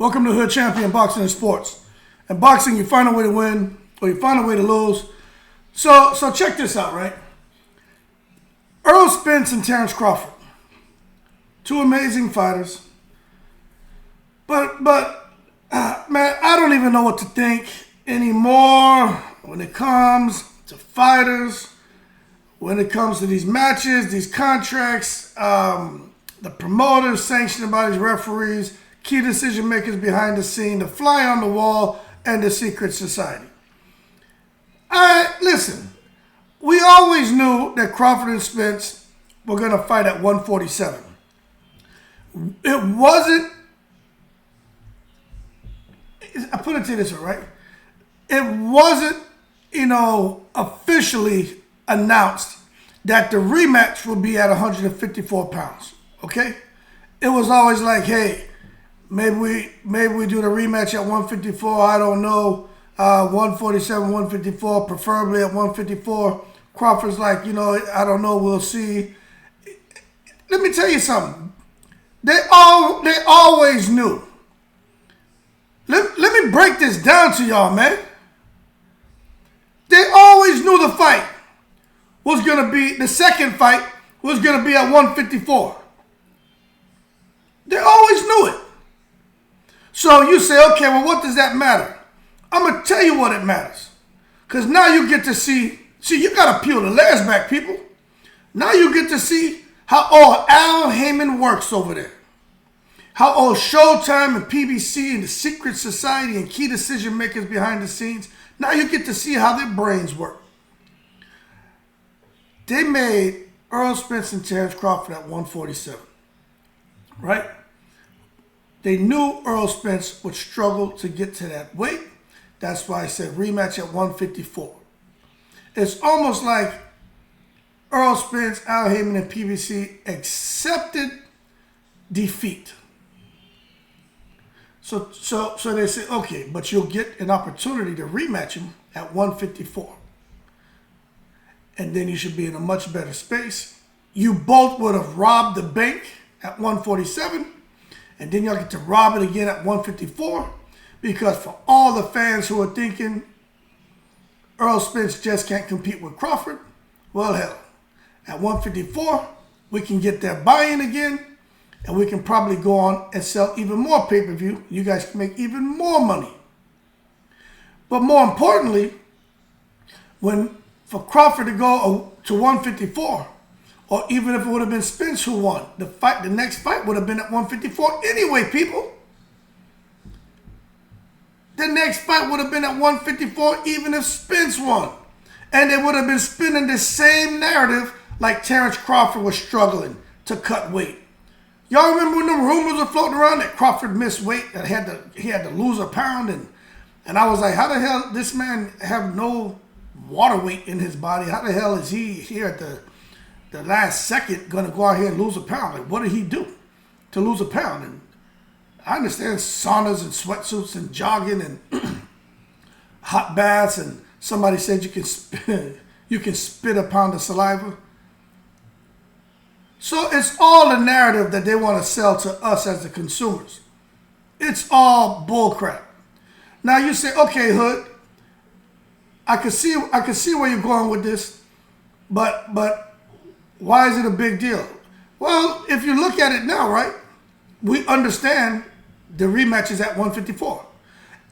Welcome to Hood Champion Boxing and Sports. In boxing, you find a way to win or you find a way to lose. So check this out, right? Earl Spence and Terrence Crawford. Two amazing fighters. But man, I don't even know what to think anymore when it comes to fighters, when it comes to these matches, these contracts, the promoters sanctioned by these referees, key decision makers behind the scene, the fly on the wall, and the secret society. Listen, we always knew that Crawford and Spence were going to fight at 147. It wasn't, I put it to you this way, right? It wasn't, officially announced that the rematch would be at 154 pounds, okay? It was always like, hey, maybe we do the rematch at 154. I don't know. 147, 154, preferably at 154. Crawford's like, I don't know. We'll see. Let me tell you something. They always knew. Let me break this down to y'all, man. They always knew the fight was going to be, the second fight was going to be at 154. They always knew it. So you say, okay, well, what does that matter? I'm going to tell you what it matters. Because now you get to see, you got to peel the layers back, people. Now you get to see how all Al Heyman works over there. How all Showtime and PBC and the secret society and key decision makers behind the scenes, now you get to see how their brains work. They made Earl Spence and Terrence Crawford at 147, right? They knew Earl Spence would struggle to get to that weight. That's why I said rematch at 154. It's almost like Earl Spence, Al Heyman, and PBC accepted defeat. So they say, okay, but you'll get an opportunity to rematch him at 154. And then you should be in a much better space. You both would have robbed the bank at 147. And then y'all get to rob it again at 154. Because for all the fans who are thinking Earl Spence just can't compete with Crawford, well, hell, at 154, we can get their buy-in again. And we can probably go on and sell even more pay-per-view. You guys can make even more money. But more importantly, for Crawford to go to 154, or even if it would have been Spence who won, the next fight would have been at 154 anyway, people. The next fight would have been at 154 even if Spence won. And they would have been spinning the same narrative like Terrence Crawford was struggling to cut weight. Y'all remember when them rumors were floating around that Crawford missed weight, that he had to lose a pound, and I was like, how the hell this man have no water weight in his body? How the hell is he here at the last second going to go out here and lose a pound? Like, what did he do to lose a pound? And I understand saunas and sweatsuits and jogging and hot baths, and somebody said you can spit a pound of saliva. So it's all a narrative that they want to sell to us as the consumers. It's all bullcrap. Now you say, okay, Hood, I can see where you're going with this, but why is it a big deal? Well, if you look at it now, right, we understand the rematch is at 154.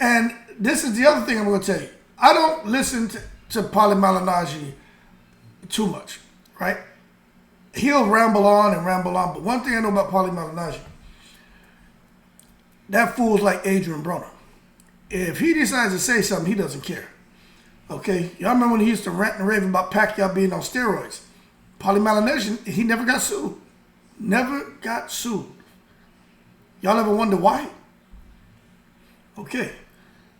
And this is the other thing I'm going to tell you. I don't listen to Paulie Malignaggi too much, right? He'll ramble on, but one thing I know about Paulie Malignaggi, that fool's like Adrian Broner. If he decides to say something, he doesn't care. Okay? Y'all remember when he used to rant and rave about Pacquiao being on steroids? Paulie Malignaggi, he never got sued. Never got sued. Y'all ever wonder why? Okay.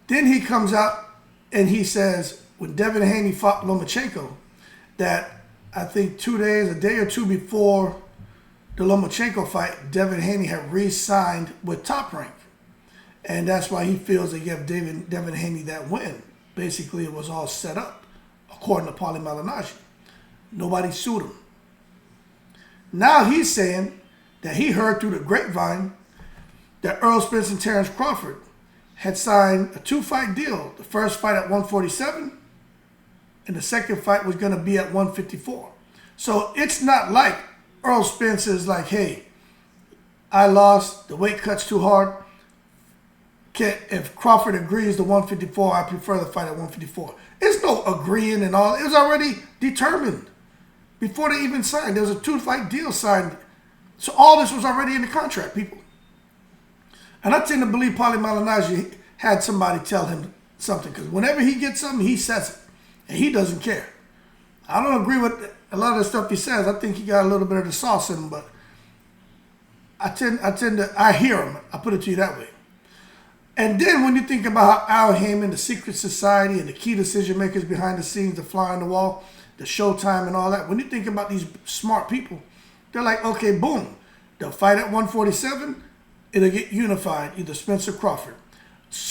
Then he comes out and he says, when Devin Haney fought Lomachenko, that I think a day or two before the Lomachenko fight, Devin Haney had re-signed with Top Rank. And that's why he feels they gave Devin Haney that win. Basically, it was all set up, according to Paulie Malignaggi. Nobody sued him. Now he's saying that he heard through the grapevine that Earl Spence and Terrence Crawford had signed a 2-fight deal. The first fight at 147, and the second fight was going to be at 154. So it's not like Earl Spence is like, hey, I lost, the weight cut's too hard. If Crawford agrees to 154, I prefer the fight at 154. It's no agreeing and all. It was already determined before they even signed. There was a 2-fight deal signed. So all this was already in the contract, people. And I tend to believe Paulie Malignaggi had somebody tell him something, because whenever he gets something, he says it. And he doesn't care. I don't agree with a lot of the stuff he says. I think he got a little bit of the sauce in him, but I hear him. I put it to you that way. And then when you think about how Al Heyman, the secret society, and the key decision makers behind the scenes, the fly on the wall, the Showtime and all that, when you think about these smart people, they're like, okay, boom, they'll fight at 147, it'll get unified, either Spence or Crawford.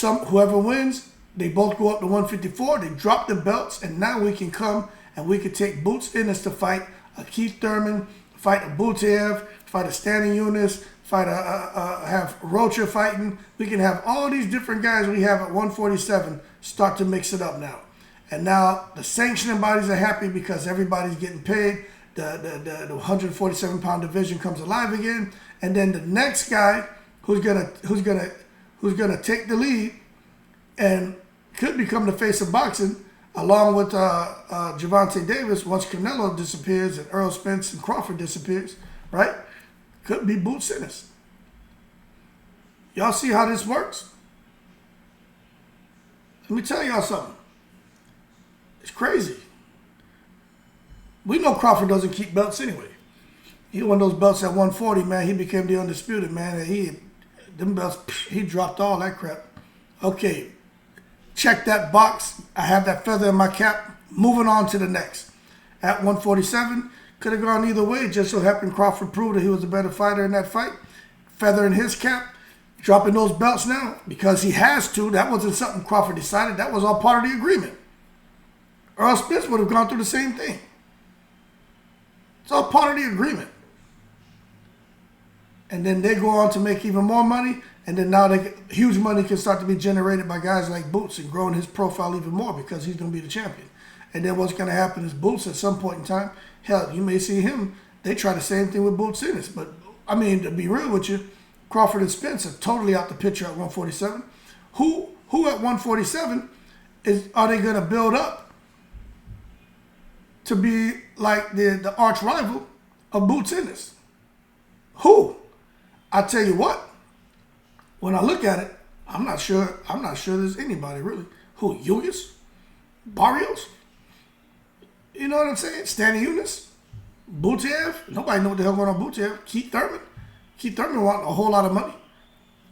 Whoever wins, they both go up to 154, they drop the belts, and now we can come and we can take Boots Ennis to fight a Keith Thurman, fight a Butiev, fight a Standing Eunice, fight have Rocha fighting. We can have all these different guys we have at 147 start to mix it up now. And now the sanctioning bodies are happy because everybody's getting paid. The 147-pound division comes alive again. And then the next guy who's gonna take the lead and could become the face of boxing, along with Gervonta Davis, once Canelo disappears and Earl Spence and Crawford disappears, right? Could be Boots Ennis. Y'all see how this works? Let me tell y'all something. It's crazy. We know Crawford doesn't keep belts anyway. He won those belts at 140, man. He became the Undisputed, man. And them belts, he dropped all that crap. Okay, check that box. I have that feather in my cap. Moving on to the next. At 147, could have gone either way. Just so happened Crawford proved that he was a better fighter in that fight. Feather in his cap. Dropping those belts now because he has to. That wasn't something Crawford decided. That was all part of the agreement. Earl Spence would have gone through the same thing. It's all part of the agreement. And then they go on to make even more money. And then now huge money can start to be generated by guys like Boots and growing his profile even more because he's going to be the champion. And then what's going to happen is Boots at some point in time, hell, you may see him. They try the same thing with Boots Ennis. But, I mean, to be real with you, Crawford and Spence are totally out the picture at 147. Who at 147 are they going to build up to be like the arch rival of Boots Ennis? Who? I tell you what, when I look at it, I'm not sure there's anybody really. Who? Yugas? Barrios? You know what I'm saying? Standing Eunice? Butiev? Nobody know what the hell going on with Butiev. Keith Thurman? Keith Thurman want a whole lot of money.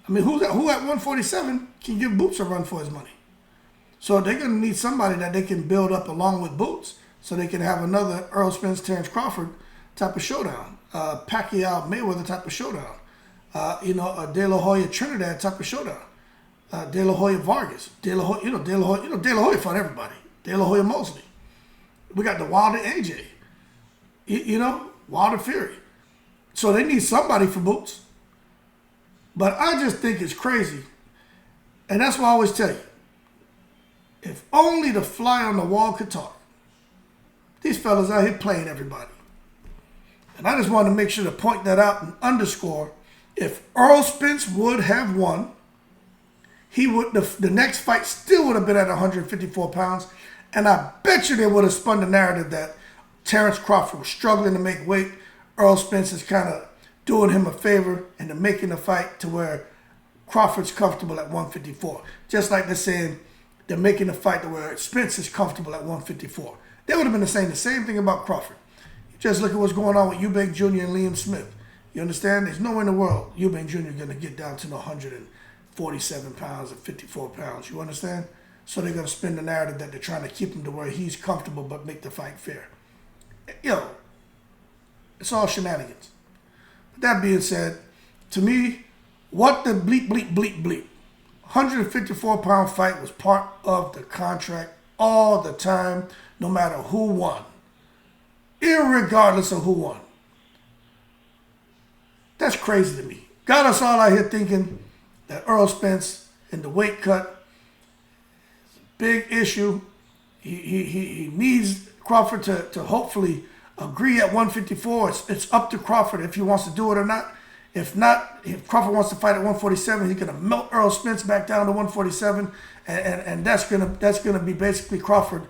I mean, who at 147 can give Boots a run for his money? So they're going to need somebody that they can build up along with Boots so they can have another Earl Spence, Terrence Crawford type of showdown. Pacquiao Mayweather type of showdown. A De La Hoya Trinidad type of showdown. De La Hoya Vargas. De La Hoya fought everybody. De La Hoya Mosley. We got the Wilder AJ. Wilder Fury. So they need somebody for Boots. But I just think it's crazy. And that's why I always tell you, if only the fly on the wall could talk. These fellas out here playing everybody. And I just wanted to make sure to point that out and underscore, if Earl Spence would have won, the next fight still would have been at 154 pounds. And I bet you they would have spun the narrative that Terrence Crawford was struggling to make weight. Earl Spence is kind of doing him a favor and they're making the fight to where Crawford's comfortable at 154. Just like they're saying they're making the fight to where Spence is comfortable at 154. They would have been saying the same thing about Crawford. Just look at what's going on with Eubank Jr. and Liam Smith. You understand? There's nowhere in the world Eubank Jr. is going to get down to 147 pounds or 54 pounds. You understand? So they're going to spin the narrative that they're trying to keep him to where he's comfortable but make the fight fair. It's all shenanigans. But that being said, to me, what the bleep, bleep, bleep, bleep. 154-pound fight was part of the contract all the time, no matter who won. Irregardless of who won. That's crazy to me. got us all out here thinking that Earl Spence in the weight cut, big issue. He needs Crawford to hopefully agree at 154. It's up to Crawford if he wants to do it or not. If not, if Crawford wants to fight at 147, he's gonna melt Earl Spence back down to 147, and that's gonna be basically Crawford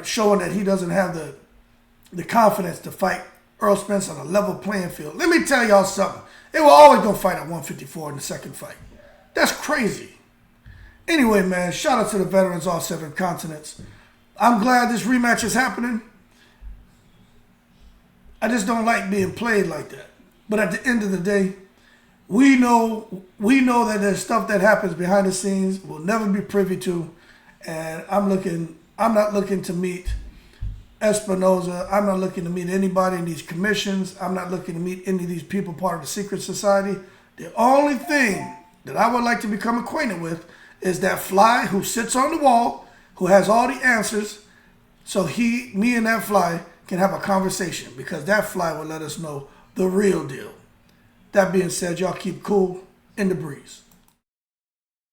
showing that he doesn't have the confidence to fight Earl Spence on a level playing field. Let me tell y'all something. They were always gonna fight at 154 in the second fight. That's crazy. Anyway, man, shout out to the veterans all 7 continents. I'm glad this rematch is happening. I just don't like being played like that. But at the end of the day, we know that there's stuff that happens behind the scenes we'll never be privy to. And I'm not looking to meet Espinoza. I'm not looking to meet anybody in these commissions. I'm not looking to meet any of these people part of the secret society. The only thing that I would like to become acquainted with is that fly who sits on the wall, who has all the answers, so me and that fly can have a conversation, because that fly will let us know the real deal. That being said, y'all keep cool in the breeze.